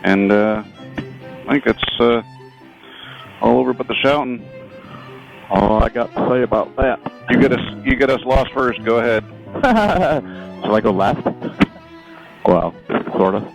And I think it's all over but the shouting. All I got to say about that. You get us lost first. Go ahead. Shall I go last? Well, sort of.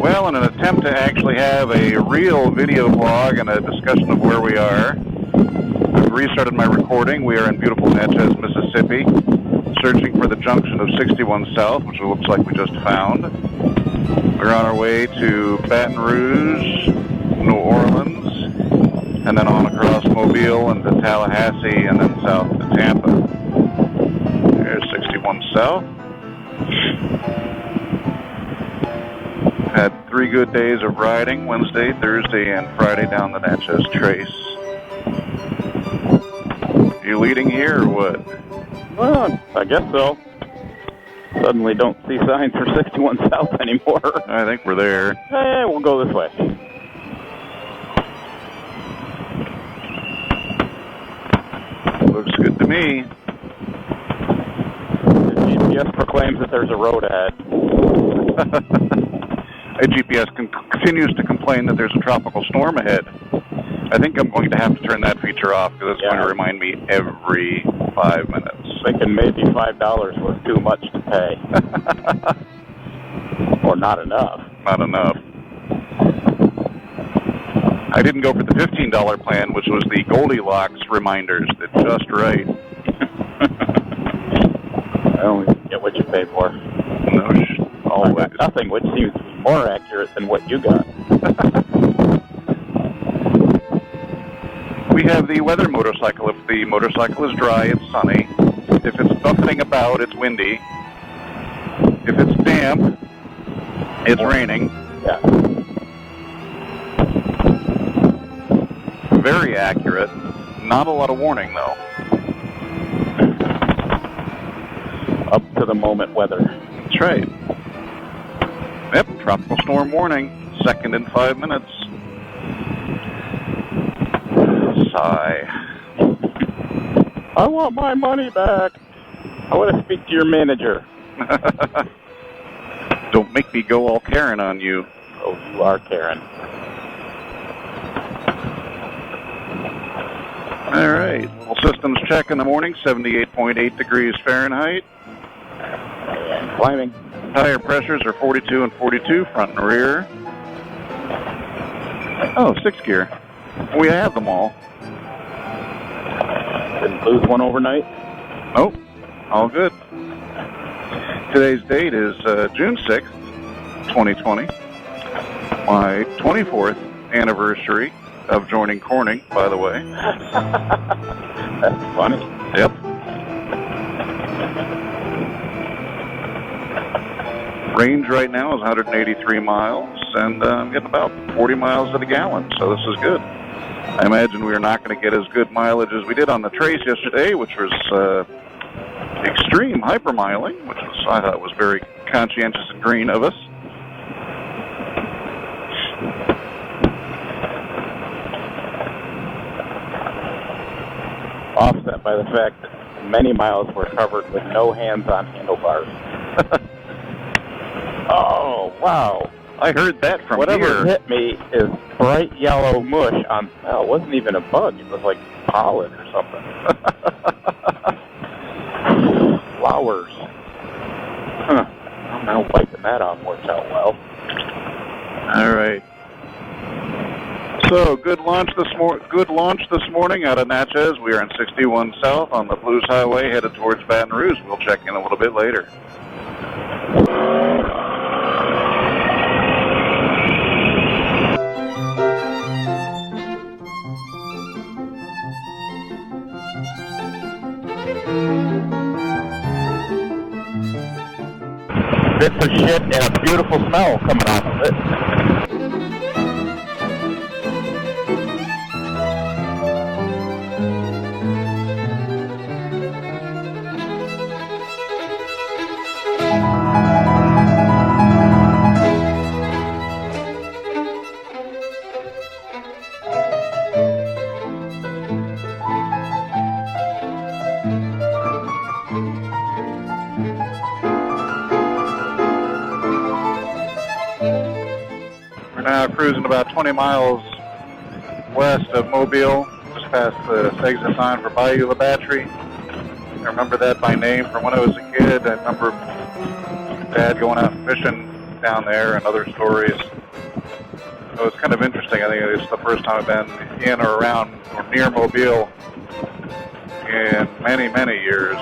Well, in an attempt to actually have a real video blog and a discussion of where we are, I've restarted my recording. We are in beautiful Natchez, Mississippi, searching for the junction of 61 South, which it looks like we just found. We're on our way to Baton Rouge, New Orleans, and then on across Mobile and to Tallahassee, and then south to Tampa. There's 61 South. Had 3 good days of riding, Wednesday, Thursday, and Friday down the Natchez Trace. You leading here or what? Well, I guess so. Suddenly don't see signs for 61 South anymore. I think we're there. We'll go this way. Looks good to me. The GPS proclaims that there's a road ahead. GPS continues to complain that there's a tropical storm ahead. I think I'm going to have to turn that feature off because it's going to remind me every 5 minutes. Thinking maybe $5 was too much to pay. Or not enough. Not enough. I didn't go for the $15 plan, which was the Goldilocks reminders. That's just right. I only get what you pay for. No, always. Nothing, which seems to be more accurate than what you got. We have the weather motorcycle. If the motorcycle is dry, it's sunny. If it's buffeting about, it's windy. If it's damp, it's raining. Yeah. Very accurate. Not a lot of warning, though. Up to the moment weather. That's right. Yep, tropical storm warning. Second in 5 minutes. Sigh. I want my money back. I want to speak to your manager. Don't make me go all Karen on you. Oh, you are Karen. All right. Well, systems check in the morning, 78.8 degrees Fahrenheit. And climbing. Tire pressures are 42 and 42, front and rear. Oh, 6 gear. We have them all. Didn't lose one overnight? Oh, all good. Today's date is June 6th, 2020. My 24th anniversary of joining Corning, by the way. That's funny. Yep. Range right now is 183 miles, and I'm getting about 40 miles to the gallon, so this is good. I imagine we are not going to get as good mileage as we did on the Trace yesterday, which was extreme hypermiling, which was, I thought was very conscientious and green of us. Offset by the fact that many miles were covered with no hands on handlebars. Oh, wow. I heard that from Whatever here. hit me is bright yellow mush on, well, it wasn't even a bug. It was like pollen or something. Flowers. Huh. I'm now wiping that off works out well. All right. So, good launch this morning out of Natchez. We are in 61 South on the Blues Highway headed towards Baton Rouge. We'll check in a little bit later. shit and a beautiful smell coming off of it. We're now cruising about 20 miles west of Mobile, just past the exit sign for Bayou La Battery. I remember that by name from when I was a kid. I remember Dad going out fishing down there and other stories. So it's kind of interesting. I think it's the first time I've been in or around or near Mobile in many, many years.